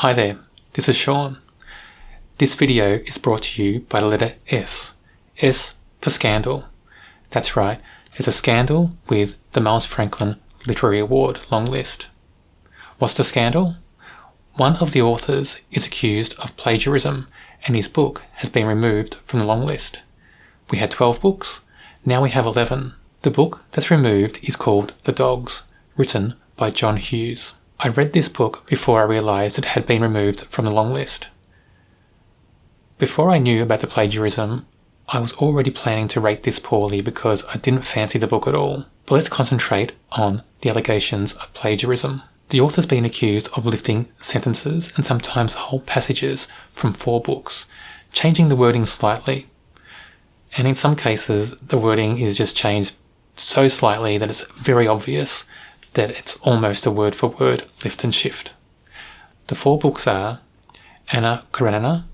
Hi there, this is Sean. This video is brought to you by the letter S. S for scandal. That's right, there's a scandal with the Miles Franklin Literary Award long list. What's the scandal? One of the authors is accused of plagiarism and his book has been removed from the long list. We had 12 books, now we have 11. The book that's removed is called The Dogs, written by John Hughes. I read this book before I realised it had been removed from the long list. Before I knew about the plagiarism, I was already planning to rate this poorly because I didn't fancy the book at all. But let's concentrate on the allegations of plagiarism. The author's been accused of lifting sentences and sometimes whole passages from 4 books, changing the wording slightly. And in some cases, the wording is just changed so slightly that it's very obvious that it's almost a word-for-word lift and shift. The 4 books are Anna Karenina,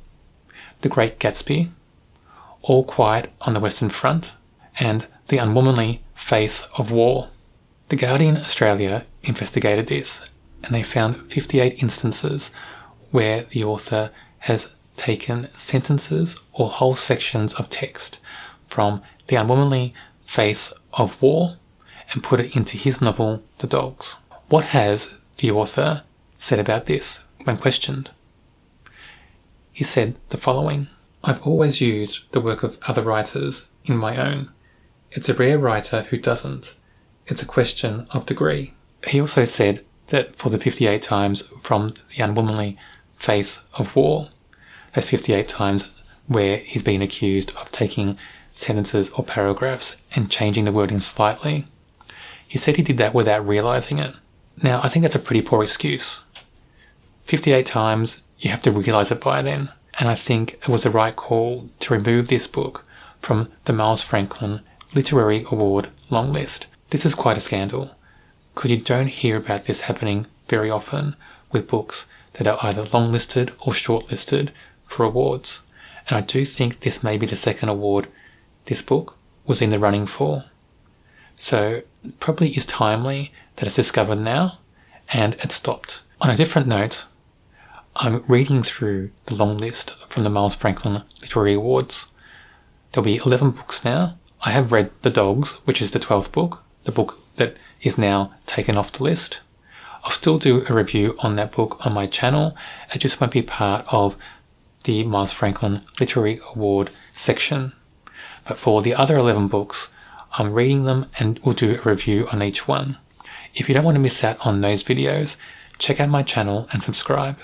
The Great Gatsby, All Quiet on the Western Front, and The Unwomanly Face of War. The Guardian Australia investigated this, and they found 58 instances where the author has taken sentences or whole sections of text from The Unwomanly Face of War and put it into his novel, The Dogs. What has the author said about this when questioned? He said the following: "I've always used the work of other writers in my own. It's a rare writer who doesn't. It's a question of degree." He also said that for the 58 times from The Unwomanly Face of War, that's 58 times where he's been accused of taking sentences or paragraphs and changing the wording slightly. He said he did that without realising it. Now, I think that's a pretty poor excuse. 58 times, you have to realise it by then. And I think it was the right call to remove this book from the Miles Franklin Literary Award long list. This is quite a scandal, because you don't hear about this happening very often with books that are either long-listed or short-listed for awards. And I do think this may be the second award this book was in the running for. So it probably is timely that it's discovered now and it's stopped. On a different note, I'm reading through the long list from the Miles Franklin Literary Awards. There'll be 11 books now. I have read The Dogs, which is the 12th book, the book that is now taken off the list. I'll still do a review on that book on my channel. It just won't be part of the Miles Franklin Literary Award section. But for the other 11 books, I'm reading them and we'll do a review on each one. If you don't want to miss out on those videos, check out my channel and subscribe.